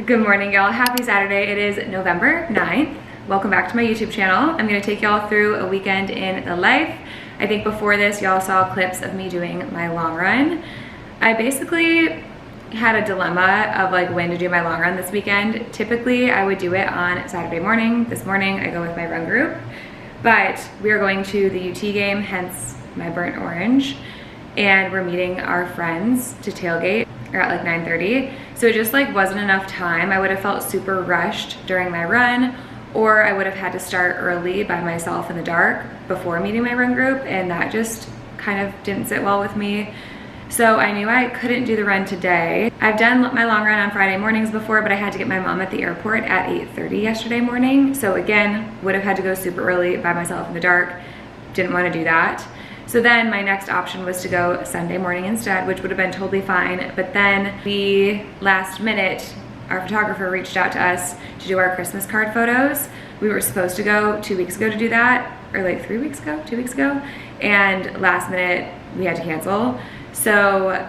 Good morning, y'all. Happy Saturday. It is November 9th. Welcome back to my YouTube channel. I'm gonna take y'all through a weekend in the life. I think before this, y'all saw clips of me doing my long run. I basically had a dilemma of like when to do my long run this weekend. Typically, I would do it on Saturday morning. This morning, I go with my run group, but we are going to the UT game, hence my burnt orange, and we're meeting our friends to tailgate at like 9:30. So it just like wasn't enough time. I would have felt super rushed during my run, or I would have had to start early by myself in the dark before meeting my run group, and that just kind of didn't sit well with me. So I knew I couldn't do the run today. I've done my long run on Friday mornings before, but I had to get my mom at the airport at 8:30 yesterday morning. So again, would have had to go super early by myself in the dark. Didn't want to do that. So then my next option was to go Sunday morning instead, which would have been totally fine. But then last minute, our photographer reached out to us to do our Christmas card photos. We were supposed to go 2 weeks ago to do that, or like 3 weeks ago, 2 weeks ago. And last minute, we had to cancel. So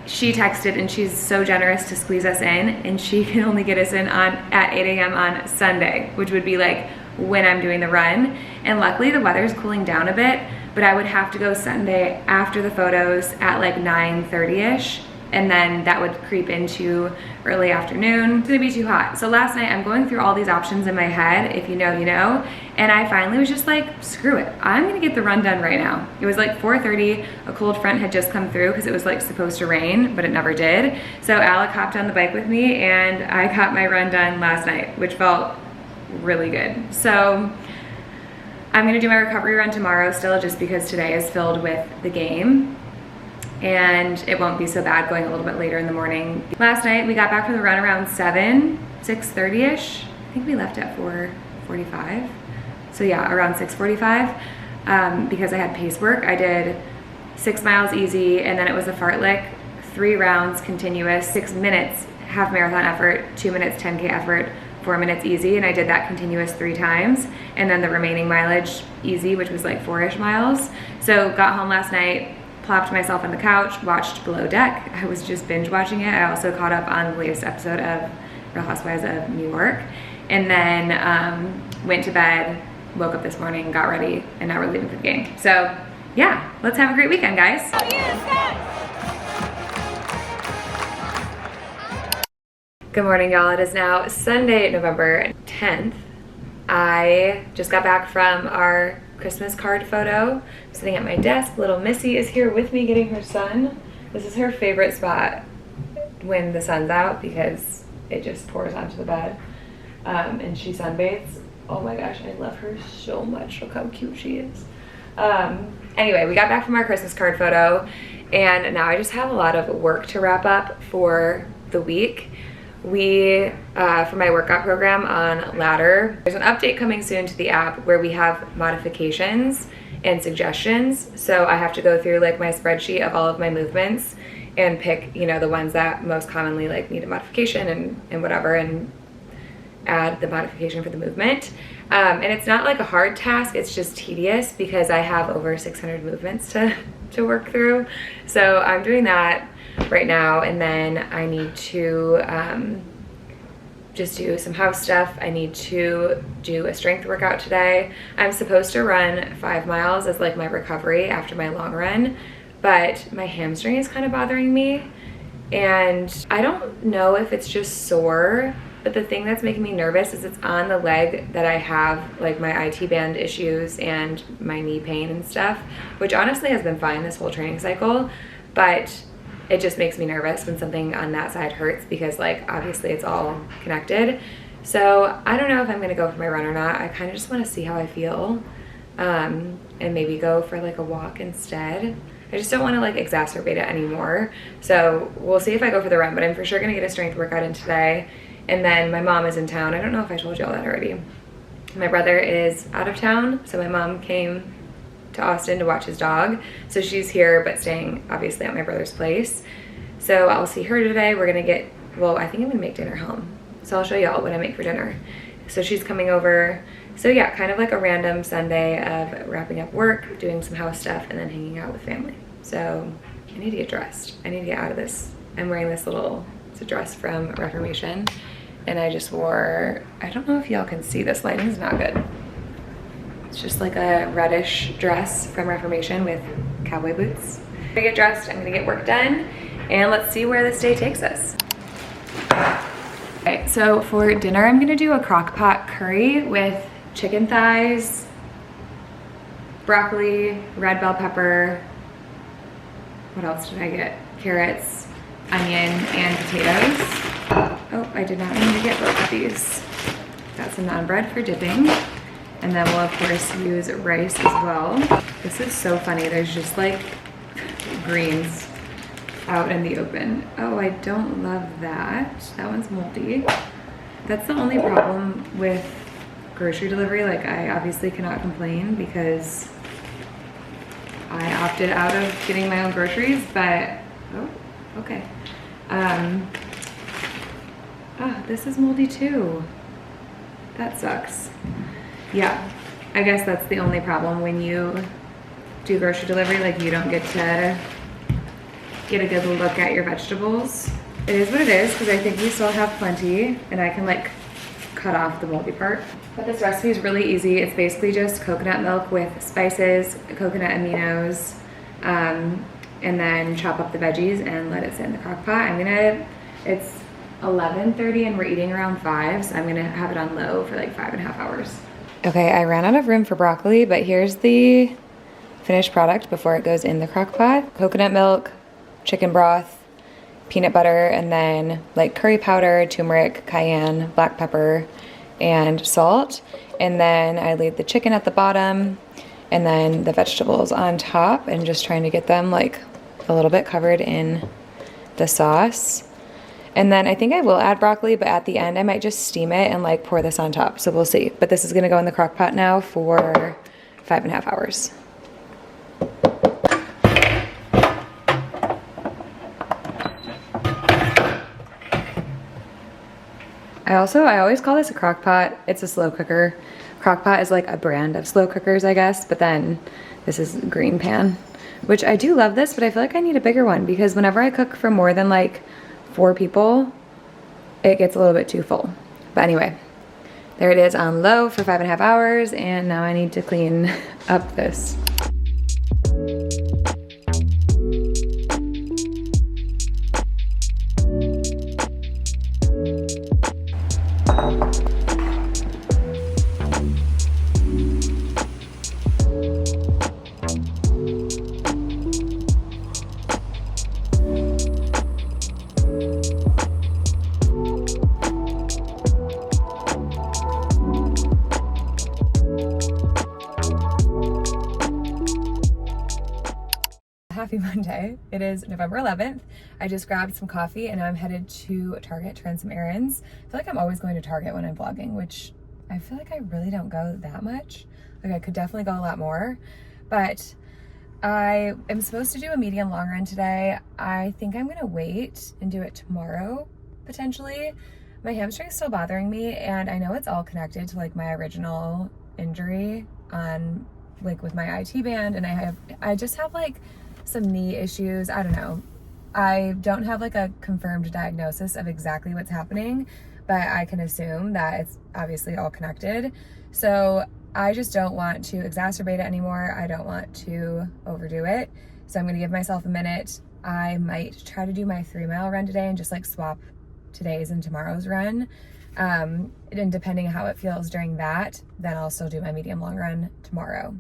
she texted, and she's so generous to squeeze us in, and she can only get us in at 8 a.m. on Sunday, which would be like when I'm doing the run. And luckily the weather's cooling down a bit, but I would have to go Sunday after the photos at like 9:30ish, and then that would creep into early afternoon. It's gonna be too hot. So last night I'm going through all these options in my head, if you know, you know, and I finally was just like, screw it, I'm gonna get the run done right now. It was like 4:30, a cold front had just come through because it was like supposed to rain, but it never did. So Alec hopped on the bike with me and I got my run done last night, which felt really good. So I'm gonna do my recovery run tomorrow still, just because today is filled with the game and it won't be so bad going a little bit later in the morning. Last night we got back from the run around 6:30ish. I think we left at 4:45. So yeah, around 6:45, because I had pace work. I did 6 miles easy, and then it was a fartlek, 3 rounds continuous, 6 minutes half marathon effort, 2 minutes 10K effort, 4 minutes easy, and I did that continuous 3 times, and then the remaining mileage easy, which was like 4-ish miles. So got home last night, plopped myself on the couch, watched Below Deck. I was just binge watching it. I also caught up on the latest episode of Real Housewives of New York, and then went to bed, woke up this morning, got ready, and now we're leaving for the game. So yeah, let's have a great weekend, guys. Oh, yes, Good morning, y'all. It is now Sunday, November 10th. I just got back from our Christmas card photo. I'm sitting at my desk. Little Missy is here with me getting her sun. This is her favorite spot when the sun's out because it just pours onto the bed, and she sunbathes. Oh my gosh, I love her so much. Look how cute she is. Anyway, we got back from our Christmas card photo, and now I just have a lot of work to wrap up for the week. For my workout program on Ladder, there's an update coming soon to the app where we have modifications and suggestions. So I have to go through like my spreadsheet of all of my movements and pick, you know, the ones that most commonly like need a modification and whatever, and add the modification for the movement. And it's not like a hard task, it's just tedious because I have over 600 movements to work through. So I'm doing that right now, and then I need to just do some house stuff. I need to do a strength workout today. I'm supposed to run 5 miles as like my recovery after my long run, but my hamstring is kind of bothering me, and I don't know if it's just sore, but the thing that's making me nervous is it's on the leg that I have like my IT band issues and my knee pain and stuff, which honestly has been fine this whole training cycle, but it just makes me nervous when something on that side hurts because like obviously it's all connected. So I don't know if I'm gonna go for my run or not. I kind of just want to see how I feel, and maybe go for like a walk instead. I just don't want to like exacerbate it anymore. So we'll see if I go for the run, but I'm for sure gonna get a strength workout in today. And then my mom is in town. I don't know if I told you all that already. My brother is out of town, so my mom came to Austin to watch his dog. So she's here, but staying obviously at my brother's place. So I'll see her today. We're gonna well, I think I'm gonna make dinner home. So I'll show y'all what I make for dinner. So she's coming over. So yeah, kind of like a random Sunday of wrapping up work, doing some house stuff, and then hanging out with family. So I need to get dressed. I need to get out of this. I'm wearing this little, it's a dress from Reformation. And I just wore, I don't know if y'all can see, this lighting's not good. It's just like a reddish dress from Reformation with cowboy boots. I'm gonna get dressed, I'm gonna get work done, and let's see where this day takes us. Okay, so for dinner, I'm gonna do a crock pot curry with chicken thighs, broccoli, red bell pepper. What else did I get? Carrots, onion, and potatoes. Oh, I did not mean to get both of these. Got some naan bread for dipping. And then we'll of course use rice as well. This is so funny. There's just like greens out in the open. Oh, I don't love that. That one's moldy. That's the only problem with grocery delivery. Like, I obviously cannot complain because I opted out of getting my own groceries, but, oh, okay. This is moldy too. That sucks. Yeah, I guess that's the only problem when you do grocery delivery. Like, you don't get to get a good look at your vegetables. It is what it is, because I think we still have plenty, and I can like cut off the moldy part. But this recipe is really easy. It's basically just coconut milk with spices, coconut aminos, and then chop up the veggies and let it sit in the crock pot. It's 11:30 and we're eating around 5, so I'm gonna have it on low for like 5.5 hours. Okay, I ran out of room for broccoli, but here's the finished product before it goes in the crock pot. Coconut milk, chicken broth, peanut butter, and then like curry powder, turmeric, cayenne, black pepper, and salt. And then I laid the chicken at the bottom and then the vegetables on top, and just trying to get them like a little bit covered in the sauce. And then I think I will add broccoli, but at the end I might just steam it and like pour this on top. So we'll see. But this is gonna go in the crock pot now for 5.5 hours. I always call this a crock pot. It's a slow cooker. Crock pot is like a brand of slow cookers, I guess, but then this is green pan, which I do love this, but I feel like I need a bigger one because whenever I cook for more than like 4 people, it gets a little bit too full. But anyway, there it is on low for 5.5 hours, and now I need to clean up this. Happy Monday. It is November 11th. I just grabbed some coffee and I'm headed to Target to run some errands. I feel like I'm always going to Target when I'm vlogging, which I feel like I really don't go that much. Like, I could definitely go a lot more, but I am supposed to do a medium long run today. I think I'm gonna wait and do it tomorrow, potentially. My hamstring's still bothering me, and I know it's all connected to like my original injury on like with my IT band, and I just have like some knee issues. I don't know. I don't have like a confirmed diagnosis of exactly what's happening, but I can assume that it's obviously all connected. So I just don't want to exacerbate it anymore. I don't want to overdo it. So I'm gonna give myself a minute. I might try to do my 3-mile run today and just like swap today's and tomorrow's run. And depending on how it feels during that, then I'll still do my medium long run tomorrow.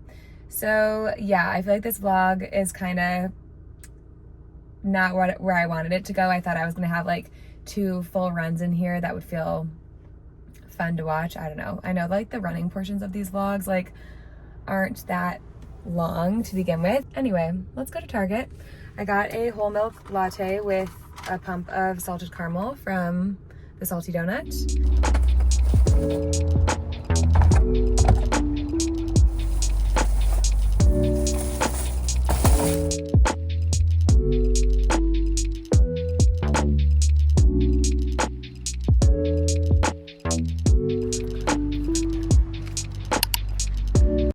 So yeah, I feel like this vlog is kind of not where I wanted it to go. I thought I was gonna have like 2 full runs in here that would feel fun to watch. I don't know. I know like the running portions of these vlogs like aren't that long to begin with. Anyway, let's go to Target. I got a whole milk latte with a pump of salted caramel from the Salty Donut.